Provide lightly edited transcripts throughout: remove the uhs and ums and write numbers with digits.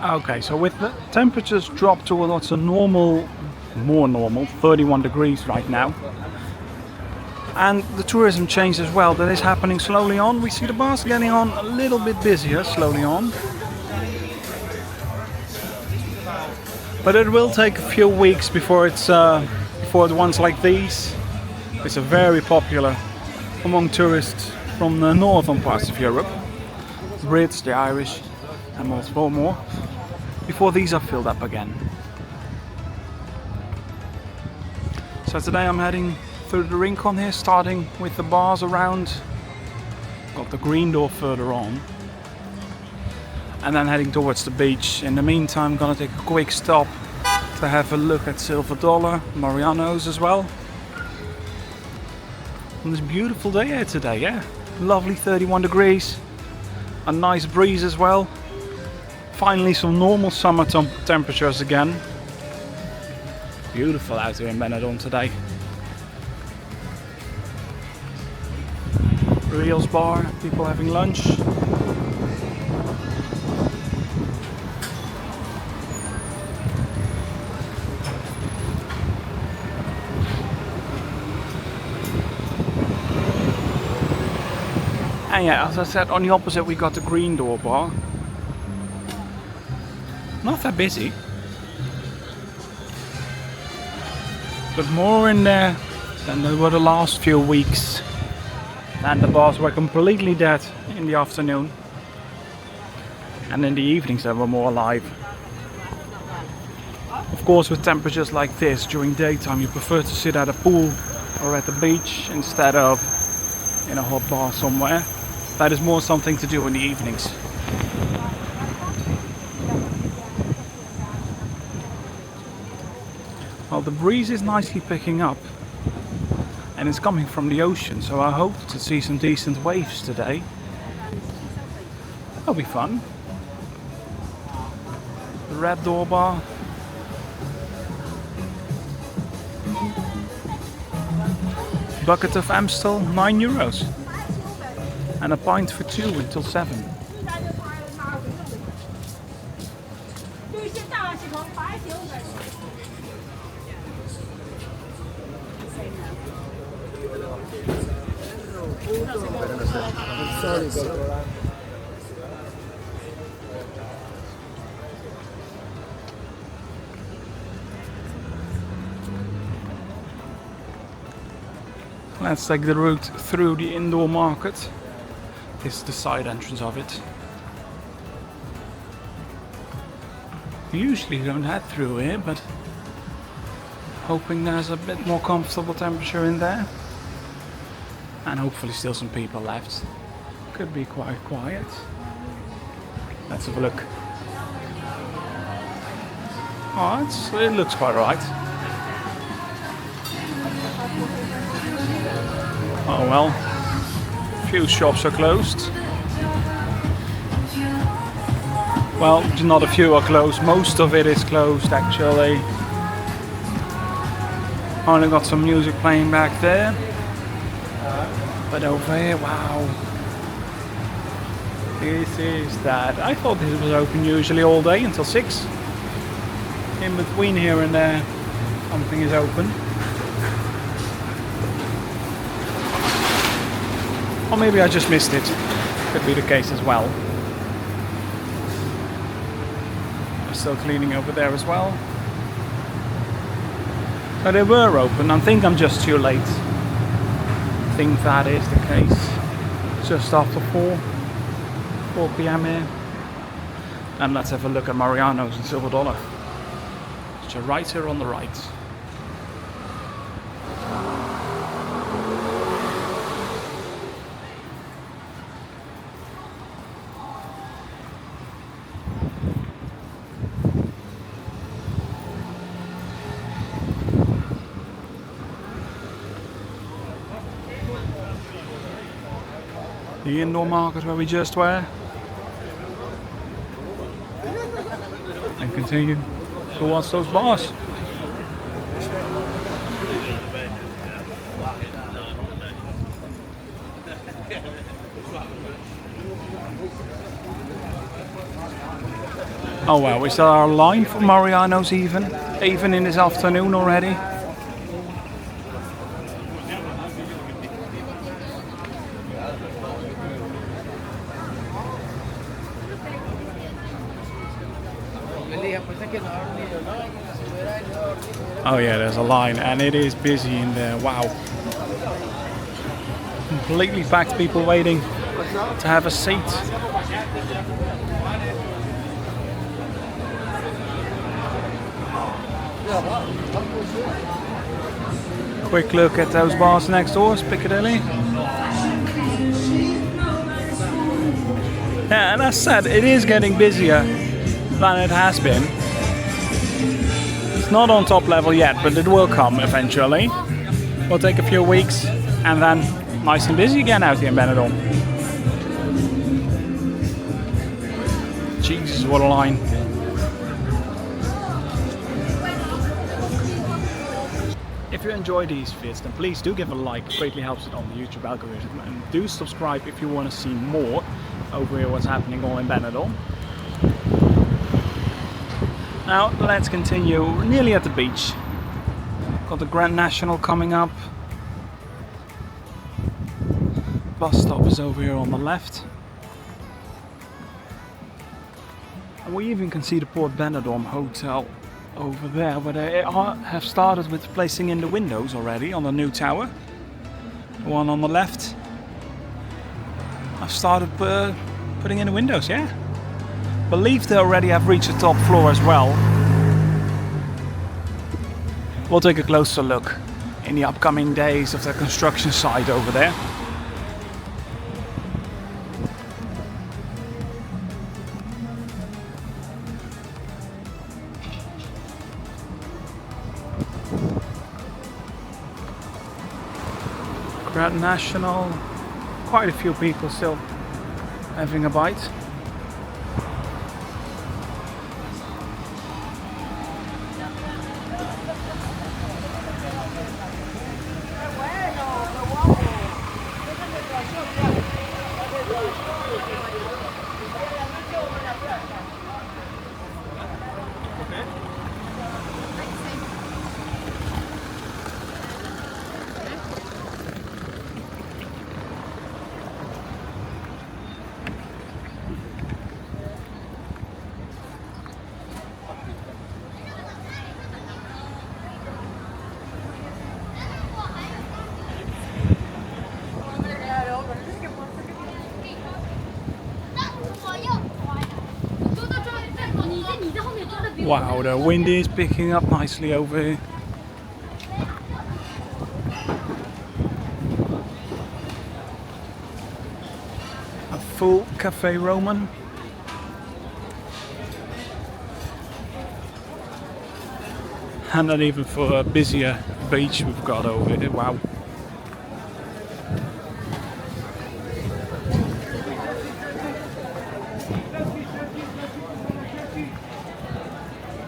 Okay, so with the temperatures dropped to what's a normal, more normal, 31 degrees right now. And the tourism change as well, that is happening slowly on. We see the bars getting on a little bit busier slowly on. But it will take a few weeks before before the ones like these. It's very popular among tourists from the northern parts of Europe. The Brits, the Irish, and multiple more. Before these are filled up again. So today I'm heading through the Rincón here, starting with the bars around. Got the green door further on. And then heading towards the beach. In the meantime, I'm gonna take a quick stop to have a look at Silver Dollar, Mariano's as well. On this beautiful day here today, yeah. Lovely 31 degrees. A nice breeze as well. Finally some normal summer temperatures again. Beautiful out here in Benidorm today. Rios bar, people having lunch. And yeah, as I said, on the opposite we got the green door bar. Not that busy, but more in there than there were the last few weeks. And the bars were completely dead in the afternoon, and in the evenings they were more alive. Of course, with temperatures like this during daytime, you prefer to sit at a pool or at the beach instead of in a hot bar somewhere. That is more something to do in the evenings. Well, the breeze is nicely picking up and it's coming from the ocean, so I hope to see some decent waves today. That'll be fun. The red door bar. Bucket of Amstel, €9. And a pint for 2 until 7. Let's take the route through the indoor market. This is the side entrance of it. We usually don't head through here, but hoping there's a bit more comfortable temperature in there. And hopefully still some people left. Could be quite quiet. Let's have a look. Oh, it looks quite right. Oh well, few shops are closed. Well, not a few are closed, most of it is closed actually. Only got some music playing back there. But over here, wow. This is that. I thought this was open usually all day until 6. In between here and there, something is open. Or maybe I just missed it. Could be the case as well. They're still cleaning over there as well. So they were open. I think I'm just too late. I think that is the case. Just after 4 p.m. here. And let's have a look at Mariano's and Silver Dollar. Which are right here on the right. The indoor market where we just were. And continue towards those bars. Oh wow, is there a line for Mariano's even in this afternoon already? Oh yeah, there's a line and it is busy in there. Wow. Completely packed, people waiting to have a seat. Quick look at those bars next door, Piccadilly. Yeah, and as said, it is getting busier than it has been. It's not on top level yet, but it will come eventually. Will take a few weeks and then nice and busy again out here in Benidorm. Jesus, what a line. If you enjoy these vids, then please do give a like, it greatly helps it on the YouTube algorithm, and do subscribe if you want to see more over here what's happening all in Benidorm. Now let's continue, we're nearly at the beach. Got the Grand National coming up. Bus stop is over here on the left. And we even can see the Port Benidorm Hotel over there, where they have started with placing in the windows already on the new tower. The one on the left. I've started putting in the windows, yeah. Believe they already have reached the top floor as well. We'll take a closer look in the upcoming days of the construction site over there. Grand National, quite a few people still having a bite. Wow, the wind is picking up nicely over here. A full Cafe Roman. And not even for a busier beach we've got over here. Wow.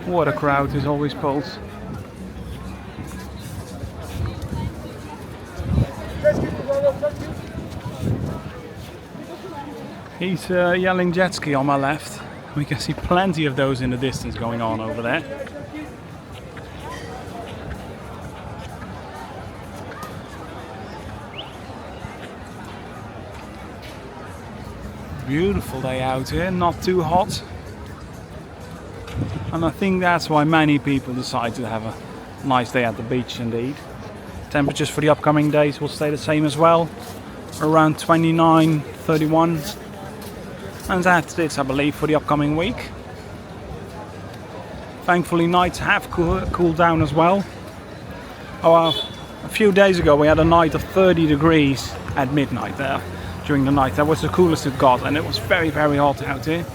What a crowd is always pulls. He's yelling jet ski on my left. We can see plenty of those in the distance going on over there. Beautiful day out here, not too hot. And I think that's why many people decide to have a nice day at the beach indeed. Temperatures for the upcoming days will stay the same as well, around 29, 31. And that's it, I believe, for the upcoming week. Thankfully nights have cooled down as well. A few days ago we had a night of 30 degrees at midnight there during the night. That was the coolest it got, and it was very, very hot out here.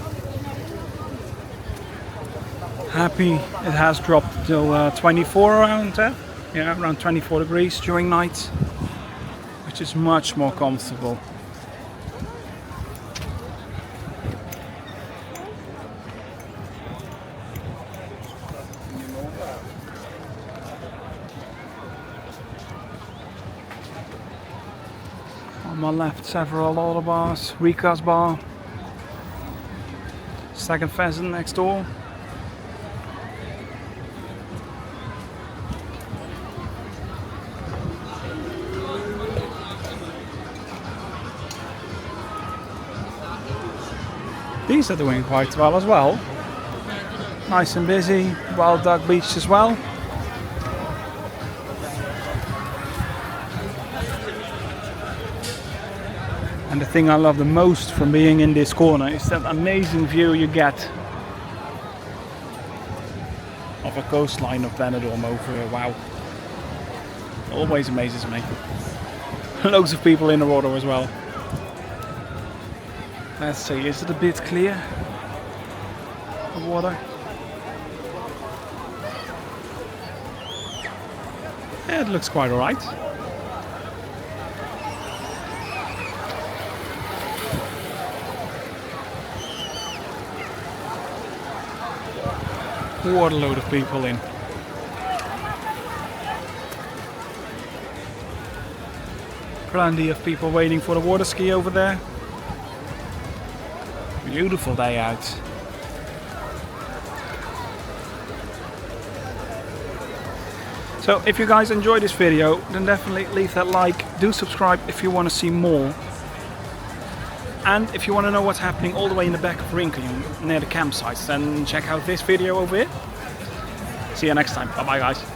Happy it has dropped till 24 around there. Yeah, around 24 degrees during night, which is much more comfortable. On my left, several other bars. Rika's bar. Second pheasant next door. These are doing quite well as well. Nice and busy. Wild duck beach as well. And the thing I love the most from being in this corner is that amazing view you get of a coastline of Benidorm over here. Wow. Always amazes me. Loads of people in the water as well. Let's see, is it a bit clear? The water? Yeah, it looks quite alright. What a load of people in. Plenty of people waiting for the water ski over there. Beautiful day out. So if you guys enjoyed this video, then definitely leave that like. Do subscribe if you want to see more. And if you want to know what's happening all the way in the back of Rincón near the campsites, then check out this video over here. See you next time. Bye bye guys.